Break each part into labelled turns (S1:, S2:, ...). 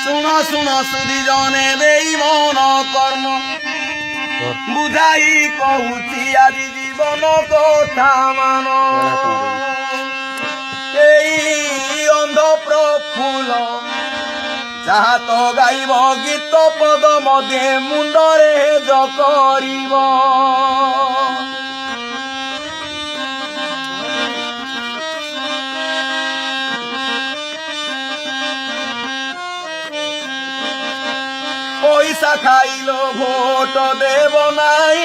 S1: শুণ শুণ সুধি জনে দেই মন কর্ম বুঝাই কহুছি আজি জীবন কথা মান এই অন্ধ প্রফুল্ল যাহা তো গাইব গীত পদ মধ্যে মুন্ডরে জকরিব পয়সা খাইল ভোট দেব নাই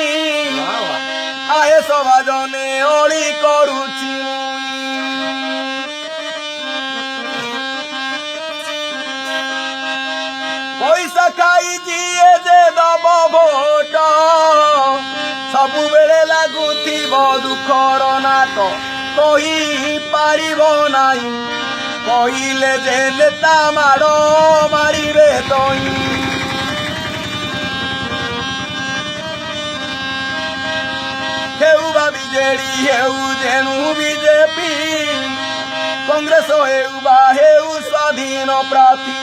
S1: আয়ে সভা জনে অলি করুছি পয়সা খাই যিয়ে যে দব ভোট ସବୁବେଳେ ଲାଗୁଥିବ ଦୁଃଖର ନାଟ କହି ପାରିବ ନାହିଁ କହିଲେ ଯେ ନେତା ମାଡ଼ ମାରିବେ ତଇ ହେଉ ବା ବିଜେଡି ହେଉ ଯେଣୁ ବିଜେପି କଂଗ୍ରେସ ହେଉ ବା ହେଉ ସ୍ୱାଧୀନ ପ୍ରାର୍ଥୀ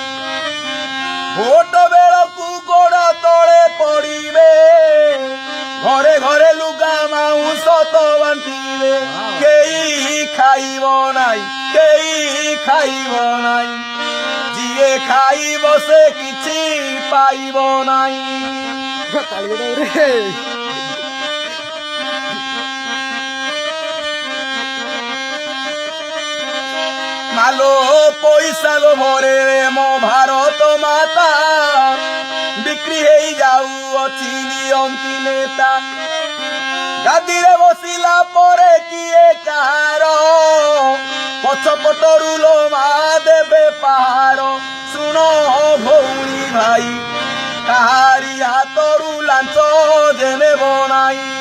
S1: ଭୋଟ ବେଳକୁ ଗୋଡ଼ ତଳେ ପଡ଼ିବେ ଘରେ ଘରେ ଲୁଗା ମାଉଁସ ତ ବାଣ୍ଟିବେ କେହି ଖାଇବ ନାହିଁ କେହି ଖାଇବ ନାହିଁ ଯିଏ ଖାଇବ ସେ କିଛି ପାଇବ ନାହିଁ ମାଲୋ ପଇସା ଲୋଭରେ ମୋ ଭାରତ ମାତା ବିକ୍ରି ହେଇ ଯାଉଅଛି ନିଅନ୍ତି ନେତା ଗାଦିରେ ବସିଲା ପରେ କିଏ କାହାର ପଛପଟରୁ ଲୋ ମା ଦେବେ ପାହାର ଶୁଣ ଭଉଣୀ ଭାଇ କାହାରି ହାତରୁ ଲାଞ୍ଚ ଯେ ନେବ ନାହିଁ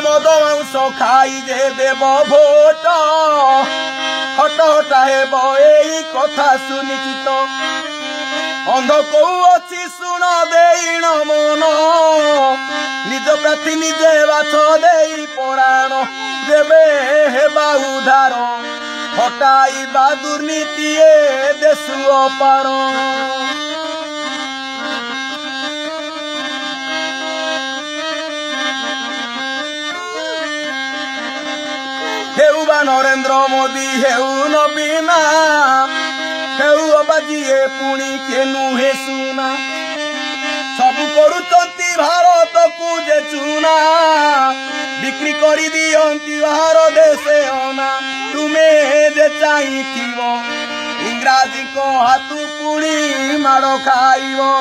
S1: ମଦ ମାଂସ ଖାଇ ଯେ ଦେବ ଭୋଟ ହଟ ହଟା ହେବ ଏଇ କଥା ସୁନିଶ୍ଚିତ ଅନ୍ଧ କହୁଅଛି ଶୁଣ ଦେଇଣ ମନ ନିଜ ପ୍ରାର୍ଥୀ ନିଜେ ବାଛ ଦେଇ ପରାଣ ଯେବେ ହେବା ଉଧାର ହଟାଇବା ଦୁର୍ନୀତି ଏ ଦେଶୁ ଅପାର ହେଉ ବା ନରେନ୍ଦ୍ର ମୋଦି ହେଉ ନବୀନା ହେଉ ଅବା ଯିଏ ପୁଣି କିଏ ନୁହେଁ ସୁନା ସବୁ କରୁଛନ୍ତି ଭାରତକୁ ଯେ ଚୁନା ବିକ୍ରି କରିଦିଅନ୍ତି ବାହାର ଦେଶେ ଅନା ତୁମେ ଯେ ଚାହିଁଥିବ ଇଂରାଜୀଙ୍କ ହାତୁ ପୁଣି ମାଡ଼ ଖାଇବ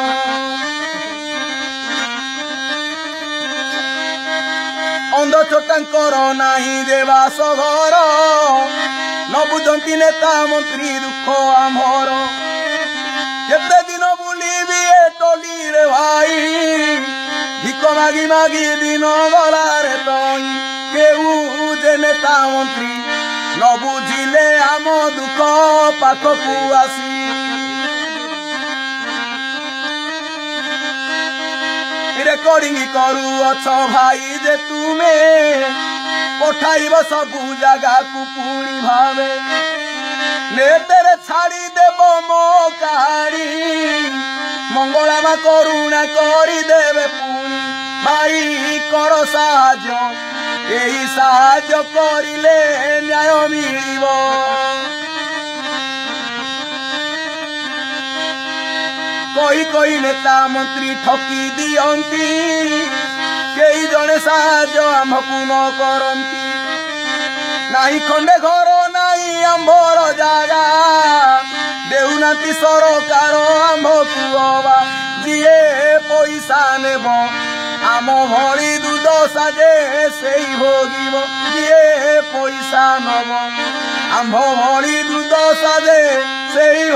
S1: ଅନ୍ଧ ଛୋଟାଙ୍କର ନାହିଁ ଦେବାସ ଘର ନ ବୁଝନ୍ତି ନେତା ମନ୍ତ୍ରୀ ଦୁଃଖ ଆମର କେତେ ଦିନ ବୁଲିବି ଏ ଟଲିରେ ଭାଇ ଭିକ ମାଗି ମାଗି ଦିନ ଗଲାରେ ତଇ କେଉ ଯେ ନେତା ମନ୍ତ୍ରୀ ନ ବୁଝିଲେ ଆମ ଦୁଃଖ ପାଖକୁ ଆସି ରେକର୍ଡିଂ କରୁଅଛ ଭାଇ ଯେ ତୁମେ ପଠାଇବ ସବୁ ଜାଗାକୁ ପୁଣି ଭାବେ ନେଟରେ ଛାଡ଼ିଦେବ ମୋ କାହାଣୀ ମଙ୍ଗଳା ମା କରୁଣା କରିଦେବେ ପୁଣି ଭାଇ କର ସାହାଯ୍ୟ ଏହି ସାହାଯ୍ୟ କରିଲେ ନ୍ୟାୟ ମିଳିବ କହି କହି ନେତା ମନ୍ତ୍ରୀ ଠକି ଦିଅନ୍ତି କେହି ଜଣେ ସାହାଯ୍ୟ ଆମ୍ଭକୁ ନ କରନ୍ତି ନାହିଁ ଖଣ୍ଡେ ଘର ନାହିଁ ଆମ୍ଭର ଜାଗା ଦେଉନାହାନ୍ତି ସରକାର ଆମ୍ଭକୁ ଅବା ଯିଏ ପଇସା ନେବ ଆମ ଭଳି ଦୁର୍ଦ୍ଦଶା ଯେ ସେଇ ଭୋଗିବ ଯିଏ ପଇସା ନବ ଆମ୍ଭ ଭଳି ଦୁର୍ଦ୍ଦଶା ଯେ ସେଇ